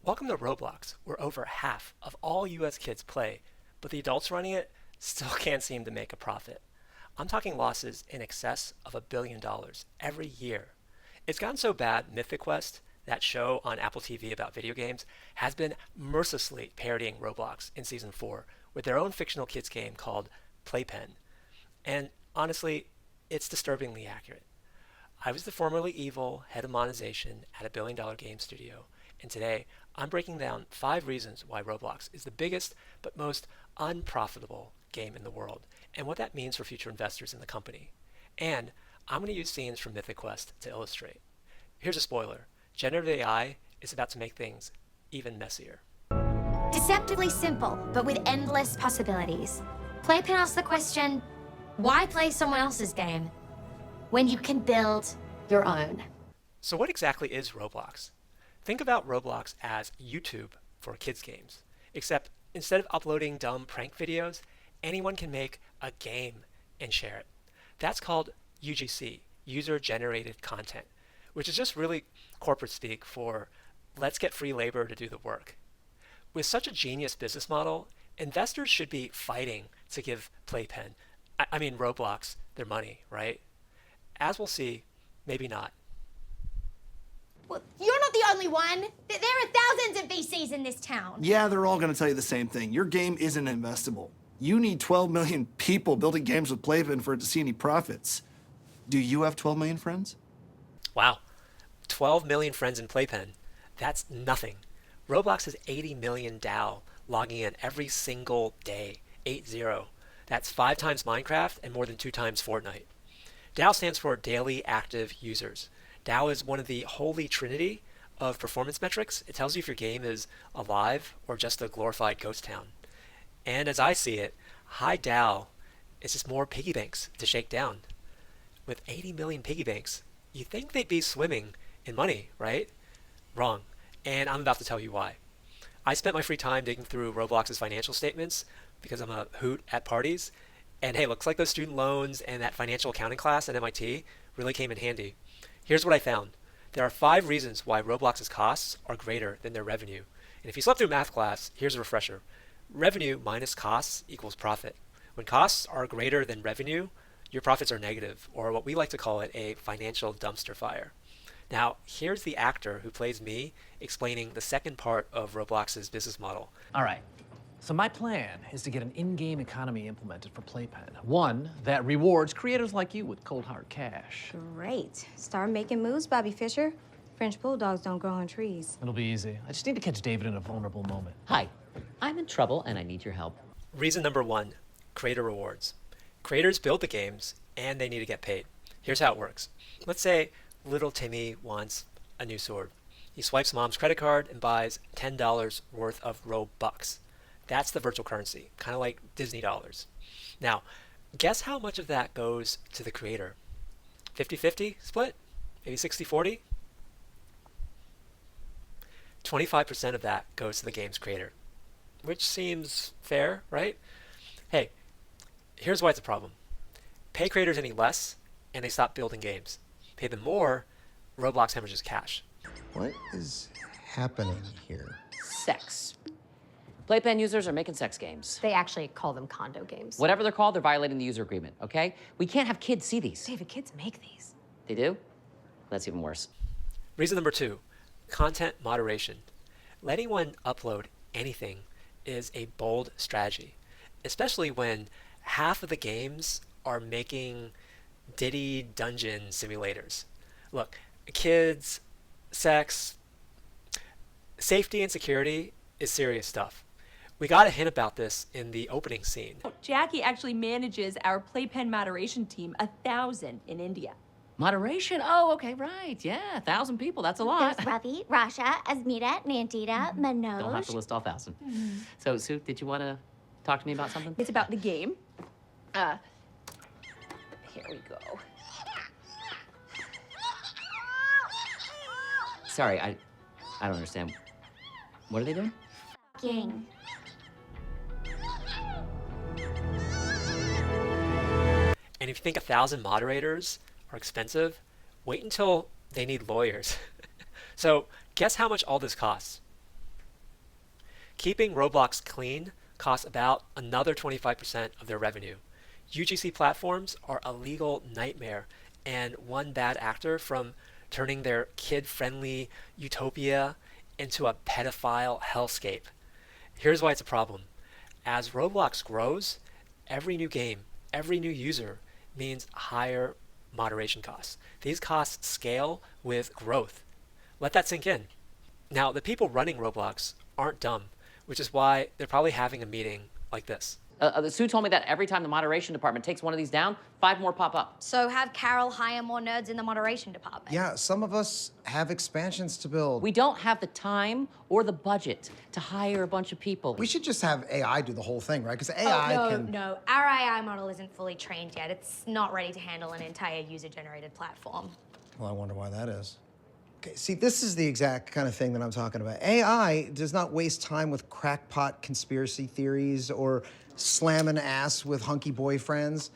Welcome to Roblox, where over half of all US kids play, but the adults running it still can't seem to make a profit. I'm talking losses in excess of $1 billion every year. It's gotten so bad, Mythic Quest, that show on Apple TV about video games, has been mercilessly parodying Roblox in season 4 with their own fictional kids game called Playpen. And honestly, it's disturbingly accurate. I was the formerly evil head of monetization at a billion-dollar game studio, and today I'm breaking down 5 reasons why Roblox is the biggest but most unprofitable game in the world, and what that means for future investors in the company. And I'm going to use scenes from Mythic Quest to illustrate. Here's a spoiler. Generative AI is about to make things even messier. Deceptively simple, but with endless possibilities. Playpen asks the question, why play someone else's game when you can build your own? So what exactly is Roblox? Think about Roblox as YouTube for kids games, except instead of uploading dumb prank videos, anyone can make a game and share it. That's called UGC, user-generated content, which is just really corporate speak for let's get free labor to do the work. With such a genius business model, investors should be fighting to give Playpen, Roblox, their money, right? As we'll see, maybe not. Well, you're not the only one. There are thousands of VCs in this town. Yeah, they're all going to tell you the same thing. Your game isn't investable. You need 12 million people building games with Playpen for it to see any profits. Do you have 12 million friends? Wow, 12 million friends in Playpen. That's nothing. Roblox has 80 million DAO logging in every single day, 8-0. That's 5 times Minecraft and more than 2 times Fortnite. DAO stands for Daily Active Users. DAO is one of the holy trinity of performance metrics. It tells you if your game is alive or just a glorified ghost town. And as I see it, high DAO is just more piggy banks to shake down. With 80 million piggy banks, you'd think they'd be swimming in money, right? Wrong. And I'm about to tell you why. I spent my free time digging through Roblox's financial statements because I'm a hoot at parties. And hey, looks like those student loans and that financial accounting class at MIT really came in handy. Here's what I found. There are 5 reasons why Roblox's costs are greater than their revenue. And if you slept through math class, here's a refresher. Revenue minus costs equals profit. When costs are greater than revenue, your profits are negative, or what we like to call it, a financial dumpster fire. Now, here's the actor who plays me explaining the second part of Roblox's business model. All right. So my plan is to get an in-game economy implemented for Playpen. One that rewards creators like you with cold hard cash. Great. Start making moves, Bobby Fischer. French bulldogs don't grow on trees. It'll be easy. I just need to catch David in a vulnerable moment. Hi, I'm in trouble and I need your help. Reason number 1, creator rewards. Creators build the games and they need to get paid. Here's how it works. Let's say little Timmy wants a new sword. He swipes mom's credit card and buys $10 worth of Robux. That's the virtual currency, kind of like Disney dollars. Now, guess how much of that goes to the creator? 50-50 split? Maybe 60-40? 25% of that goes to the game's creator, which seems fair, right? Hey, here's why it's a problem. Pay creators any less, and they stop building games. Pay them more, Roblox hemorrhages cash. What is happening here? Sex. Playpen users are making sex games. They actually call them condo games. Whatever they're called, they're violating the user agreement, okay? We can't have kids see these. David, kids make these. They do? That's even worse. Reason number 2, content moderation. Letting one upload anything is a bold strategy, especially when half of the games are making Diddy dungeon simulators. Look, kids, sex, safety and security is serious stuff. We got a hint about this in the opening scene. Jackie actually manages our Playpen moderation team, 1,000 in India. Moderation? Oh, okay, right. Yeah, 1,000 people. That's a lot. There's Ravi, Rasha, Asmita, Nandita, Manoj. Don't have to list all 1,000. So, Sue, did you want to talk to me about something? It's about the game. Here we go. Sorry, I don't understand. What are they doing? Fucking. And if you think 1,000 moderators are expensive, wait until they need lawyers. So guess how much all this costs? Keeping Roblox clean costs about another 25% of their revenue. UGC platforms are a legal nightmare, and one bad actor from turning their kid-friendly utopia into a pedophile hellscape. Here's why it's a problem. As Roblox grows, every new game, every new user means higher moderation costs. These costs scale with growth. Let that sink in. Now, the people running Roblox aren't dumb, which is why they're probably having a meeting like this. Sue told me that every time the moderation department takes one of these down, 5 more pop up. So have Carol hire more nerds in the moderation department. Yeah, some of us have expansions to build. We don't have the time or the budget to hire a bunch of people. We should just have AI do the whole thing, right? Because AI can... No, our AI model isn't fully trained yet. It's not ready to handle an entire user-generated platform. Well, I wonder why that is. Okay, see, this is the exact kind of thing that I'm talking about. AI does not waste time with crackpot conspiracy theories or slamming ass with hunky boyfriends.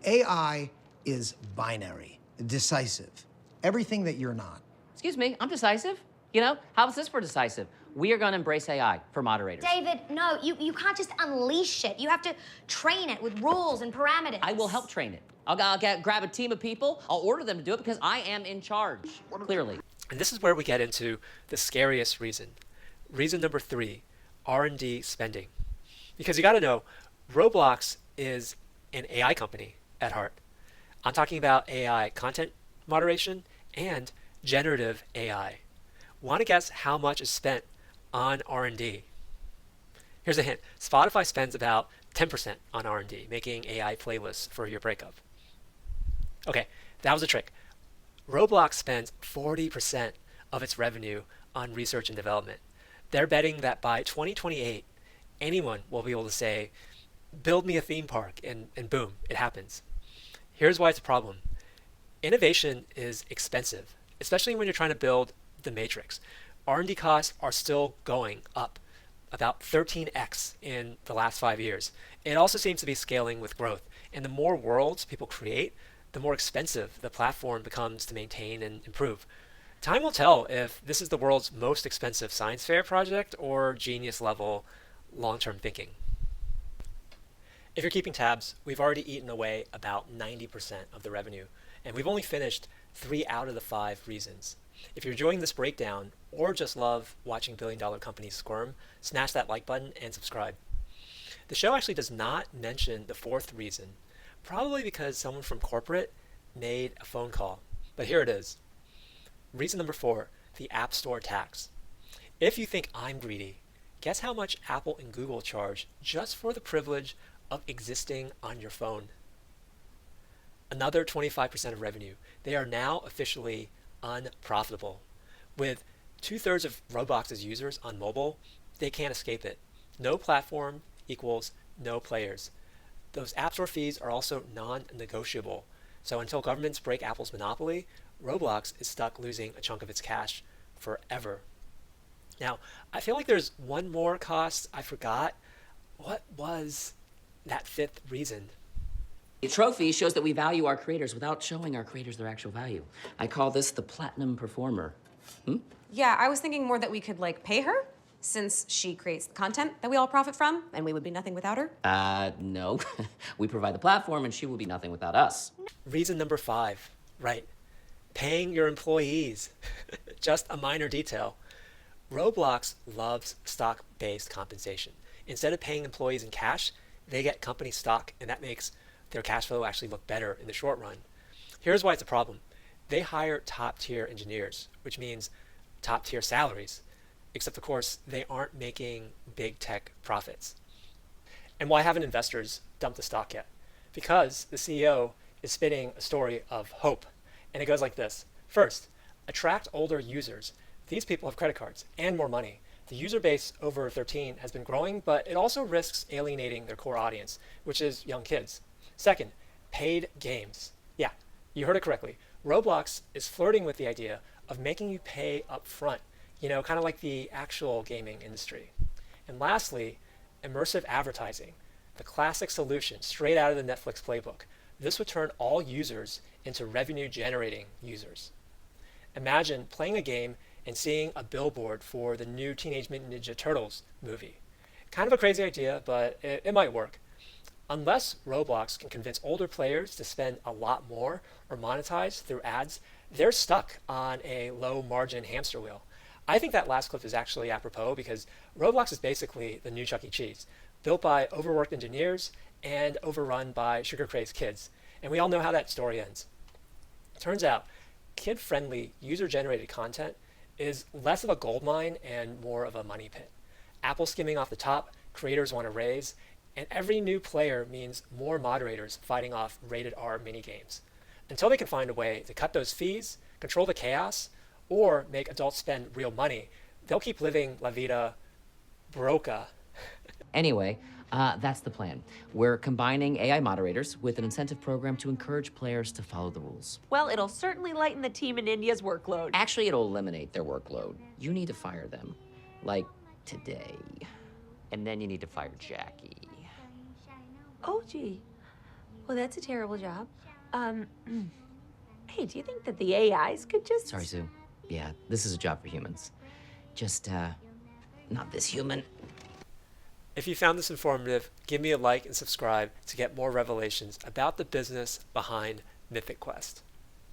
AI is binary, decisive. Everything that you're not. Excuse me, I'm decisive. You know, how's this for decisive? We are gonna embrace AI for moderators. David, no, you can't just unleash it. You have to train it with rules and parameters. I will help train it. I'll grab a team of people. I'll order them to do it because I am in charge, clearly. And this is where we get into the scariest reason. Reason number 3, R&D spending. Because you got to know, Roblox is an AI company at heart. I'm talking about AI content moderation and generative AI. Want to guess how much is spent on R&D? Here's a hint. Spotify spends about 10% on R&D, making AI playlists for your breakup. Okay, that was a trick. Roblox spends 40% of its revenue on research and development. They're betting that by 2028, anyone will be able to say, build me a theme park, and boom, it happens. Here's why it's a problem. Innovation is expensive, especially when you're trying to build the Matrix. R&D costs are still going up, about 13x in the last 5 years. It also seems to be scaling with growth. And the more worlds people create, the more expensive the platform becomes to maintain and improve. Time will tell if this is the world's most expensive science fair project or genius level long-term thinking. If you're keeping tabs, we've already eaten away about 90% of the revenue, and we've only finished 3 out of the 5 reasons. If you're enjoying this breakdown or just love watching billion-dollar companies squirm, smash that like button and subscribe. The show actually does not mention the 4th reason, probably because someone from corporate made a phone call. But here it is. Reason number 4, the App Store tax. If you think I'm greedy, guess how much Apple and Google charge just for the privilege of existing on your phone? Another 25% of revenue. They are now officially unprofitable. With 2/3 of Roblox's users on mobile, they can't escape it. No platform equals no players. Those App Store fees are also non-negotiable. So until governments break Apple's monopoly, Roblox is stuck losing a chunk of its cash forever. Now, I feel like there's one more cost I forgot. What was that 5th reason? The trophy shows that we value our creators without showing our creators their actual value. I call this the platinum performer. Yeah, I was thinking more that we could, like, pay her, since she creates the content that we all profit from, and we would be nothing without her. No. We provide the platform, and she will be nothing without us. Reason number 5, right. Paying your employees. Just a minor detail. Roblox loves stock-based compensation. Instead of paying employees in cash, they get company stock, and that makes their cash flow actually look better in the short run. Here's why it's a problem. They hire top-tier engineers, which means top-tier salaries. Except, of course, they aren't making big tech profits. And why haven't investors dumped the stock yet? Because the CEO is spinning a story of hope. And it goes like this. First, attract older users. These people have credit cards and more money. The user base over 13 has been growing, but it also risks alienating their core audience, which is young kids. Second, paid games. Yeah, you heard it correctly. Roblox is flirting with the idea of making you pay up front, kind of like the actual gaming industry. And lastly, immersive advertising, the classic solution straight out of the Netflix playbook. This would turn all users into revenue-generating users. Imagine playing a game and seeing a billboard for the new Teenage Mutant Ninja Turtles movie. Kind of a crazy idea, but it might work. Unless Roblox can convince older players to spend a lot more or monetize through ads, they're stuck on a low margin hamster wheel. I think that last clip is actually apropos because Roblox is basically the new Chuck E. Cheese, built by overworked engineers and overrun by sugar-crazed kids. And we all know how that story ends. Turns out, kid-friendly, user-generated content is less of a goldmine and more of a money pit. Apple skimming off the top, creators want to raise, and every new player means more moderators fighting off rated R minigames. Until they can find a way to cut those fees, control the chaos, or make adults spend real money, they'll keep living La Vida Broca. Anyway, that's the plan. We're combining AI moderators with an incentive program to encourage players to follow the rules. Well, it'll certainly lighten the team in India's workload. Actually, it'll eliminate their workload. You need to fire them. Like, today. And then you need to fire Jackie. Oh, gee. Well, that's a terrible job. Hey, do you think that the AIs could just... Sorry, Sue. Yeah, this is a job for humans. Just, not this human. If you found this informative, give me a like and subscribe to get more revelations about the business behind Mythic Quest.